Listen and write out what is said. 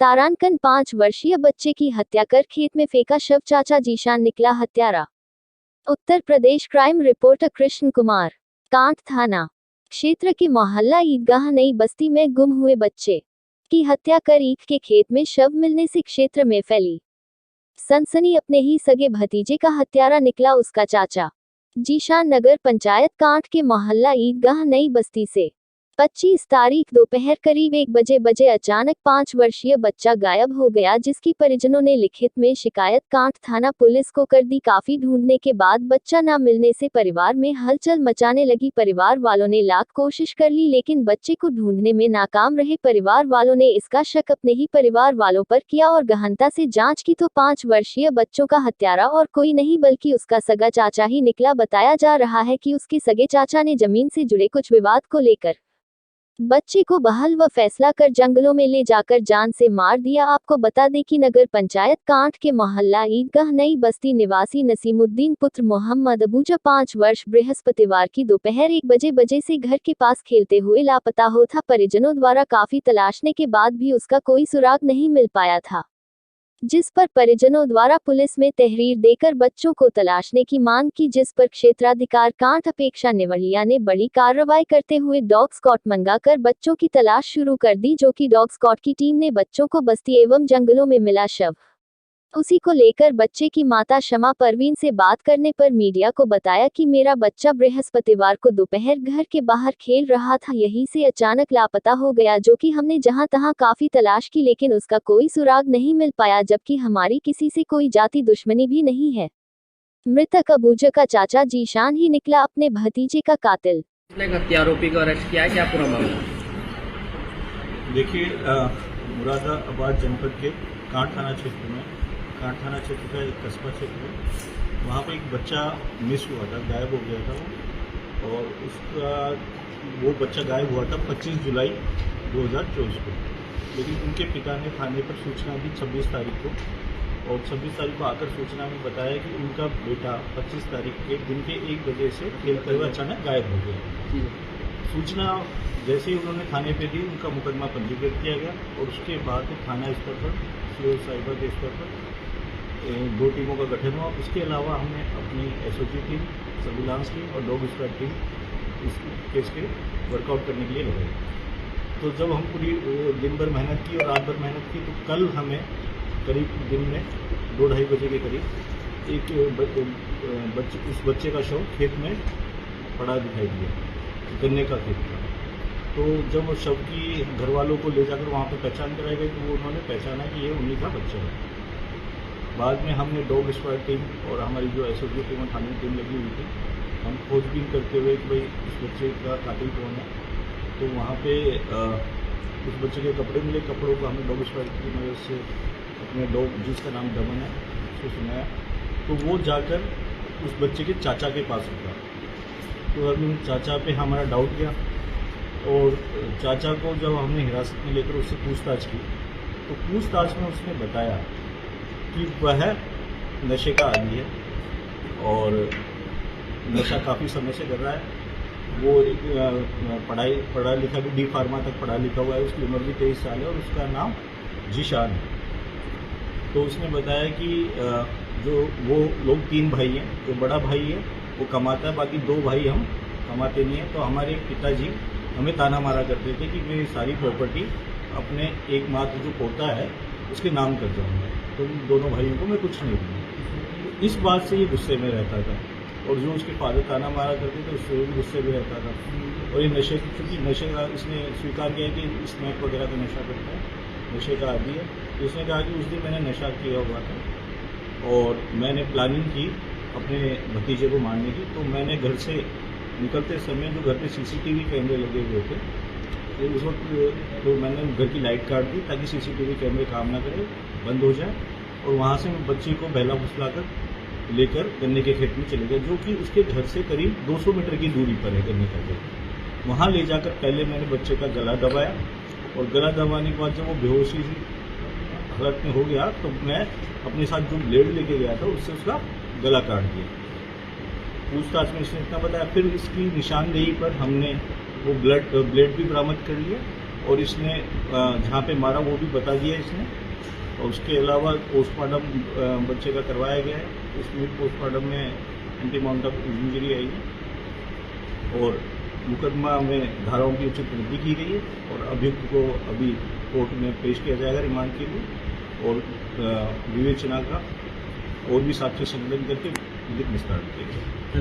तारांकन 5 वर्षीय बच्चे की हत्या कर खेत में फेंका शव, चाचा जीशान निकला हत्यारा। Uttar Pradesh crime reporter Krishna Kumar. कांठ थाना क्षेत्र के मोहल्ला ईदगाह नई बस्ती में गुम हुए बच्चे की हत्या कर ईख के खेत में शव मिलने से क्षेत्र में फैली सनसनी। अपने ही सगे भतीजे का हत्यारा निकला उसका चाचा। जीशान नगर पंचायत कांठ के मोहल्ला ईदगाह नई बस्ती से 25 तारीख दोपहर करीब 1 बजे अचानक 5 वर्षीय बच्चा गायब हो गया, जिसकी परिजनों ने लिखित में शिकायत कांठ थाना पुलिस को कर दी। काफी ढूंढने के बाद बच्चा न मिलने से परिवार में हलचल मचाने लगी। परिवार वालों ने लाख कोशिश कर ली लेकिन बच्चे को ढूंढने में नाकाम रहे। परिवार वालों ने इसका शक अपने ही परिवार वालों पर किया और गहनता से जांच की तो 5 वर्षीय बच्चों का हत्यारा और कोई नहीं बल्कि उसका सगा चाचा ही निकला। बताया जा रहा है कि उसके सगे चाचा ने जमीन से जुड़े कुछ विवाद को लेकर बच्चे को बहल व फैसला कर जंगलों में ले जाकर जान से मार दिया। आपको बता दें कि नगर पंचायत कांठ के मोहल्ला ईदगाह नई बस्ती निवासी नसीमुद्दीन पुत्र मोहम्मद अबूजा 5 वर्ष बृहस्पतिवार की दोपहर 1 बजे से घर के पास खेलते हुए लापता हो था। परिजनों द्वारा काफी तलाशने के बाद भी उसका कोई सुराग नहीं मिल पाया था, जिस पर परिजनों द्वारा पुलिस में तहरीर देकर बच्चों को तलाशने की मांग की, जिस पर क्षेत्राधिकार कांठ अपेक्षा निवड़िया ने बड़ी कार्रवाई करते हुए डॉग स्क्वाड मंगाकर बच्चों की तलाश शुरू कर दी, जो कि डॉग स्क्वाड की टीम ने बच्चों को बस्ती एवं जंगलों में मिला शव उसी को लेकर बच्चे की माता शमा परवीन से बात करने पर मीडिया को बताया कि मेरा बच्चा बृहस्पतिवार को दोपहर घर के बाहर खेल रहा था, यहीं से अचानक लापता हो गया, जो कि हमने जहां तहां काफी तलाश की लेकिन उसका कोई सुराग नहीं मिल पाया, जबकि हमारी किसी से कोई जाति दुश्मनी भी नहीं है। मृतक अबूजा का चाचा जीशान ही निकला अपने भतीजे का कातिल। आरोपी को अरेस्ट किया, क्या पूरा मामला? देखिए, मुरादाबाद जनपद के कांठ थाना क्षेत्र में, कांठ थाना क्षेत्र का एक कस्बा क्षेत्र है, वहाँ पर एक बच्चा मिस हुआ था, गायब हो गया था वो, और उसका वो बच्चा गायब हुआ था 25 जुलाई 2024 को। लेकिन उनके पिता ने थाने पर सूचना दी 26 तारीख को, और 26 तारीख को आकर सूचना में बताया कि उनका बेटा 25 तारीख के दिन के 1 बजे से खेलते हुए अचानक गायब हो गया। सूचना जैसे ही उन्होंने थाने पे दी, उनका मुकदमा पंजीकृत किया गया और उसके बाद थाना स्तर पर, सीओ साइबर के स्तर पर 2 टीमों का गठन हुआ। उसके अलावा हमने अपनी एसओजी टीम, सर्विलांस टीम और डॉग स्क्वाड टीम इस केस के वर्कआउट करने के लिए लगाई। तो जब हम पूरी दिन भर मेहनत की और रात भर मेहनत की, तो कल हमें करीब दिन में 2-2:30 बजे के करीब एक उस बच्चे का शव खेत में पड़ा दिखाई दिया, गन्ने का खेत था। तो जब वो शव की घर वालों को ले जाकर वहाँ पर पहचान कराई गई, तो वो उन्होंने पहचाना कि ये उन्हीं का बच्चा है। बाद में हमने डॉग स्क्वाड टीम और हमारी जो एसओजी टीम और थाने टीम लगी हुई थी, हम खोजबीन करते हुए कि भाई इस बच्चे का कातिल कौन है। तो वहाँ पे उस बच्चे के कपड़े मिले, कपड़ों को हमने डॉग स्क्वाड की मदद से अपने डॉग, जिसका नाम दमन है, उसको सुनाया। तो वो जाकर उस बच्चे के चाचा के पास रुका। तो अभी चाचा पे हमारा डाउट गया और चाचा को जब हमने हिरासत में लेकर उससे पूछताछ की, तो पूछताछ में उसने बताया कि वह नशे का आदी है और नशा काफ़ी समय से कर रहा है। वो पढ़ा लिखा भी डी फार्मा तक पढ़ा लिखा हुआ है, उसकी उम्र भी 23 साल है और उसका नाम जीशान है। तो उसने बताया कि जो वो लोग 3 भाई हैं, जो बड़ा भाई है वो कमाता है, बाकी 2 भाई हम कमाते नहीं हैं। तो हमारे पिताजी हमें ताना मारा करते थे कि मेरी सारी प्रॉपर्टी अपने एकमात्र जो पोता है उसके नाम कर जाऊँगा, तो उन दोनों भाइयों को मैं कुछ नहीं दूँगा। इस बात से ये गुस्से में रहता था और जो उसके फादर ताना मारा करते थे उससे भी गुस्से में रहता था। और ये नशे, क्योंकि नशे का इसने स्वीकार किया कि स्नैक वगैरह का नशा करता है, नशे का आदी है। तो इसने कहा कि उस दिन मैंने नशा किया हुआ था और मैंने प्लानिंग की अपने भतीजे को मारने की। तो मैंने घर से निकलते समय जो घर पे सीसीटीवी कैमरे लगे हुए थे, तो उस वक्त तो मैंने घर की लाइट काट दी ताकि सीसीटीवी कैमरे काम ना करें, बंद हो जाए। और वहाँ से मैं बच्चे को बहला फुसलाकर लेकर गन्ने के खेत में चले गए, जो कि उसके घर से करीब 200 मीटर की दूरी पर है गन्ने का खेत। वहाँ ले जाकर पहले मैंने बच्चे का गला दबाया और गला दबाने के बाद जब वो बेहोशी हालत में हो गया, तो मैं अपने साथ जो ब्लेड लेके गया था उससे उसका गला काट दिया। पूछताछ में इसने इतना बताया। फिर इसकी निशानदेही पर हमने वो ब्लेड भी बरामद कर लिया और इसने जहाँ पे मारा वो भी बता दिया इसने। और उसके अलावा पोस्टमार्टम बच्चे का करवाया गया है। उसमें पोस्टमार्टम में एंटी अमाउंट ऑफ इंजरी आई है और मुकदमा में धाराओं की उचित वृद्धि की गई है और अभियुक्त को अभी कोर्ट में पेश किया जाएगा रिमांड के लिए और विवेचना का और भी साक्ष्य संकलन करके विधिक निस्तारण किया जाएगा।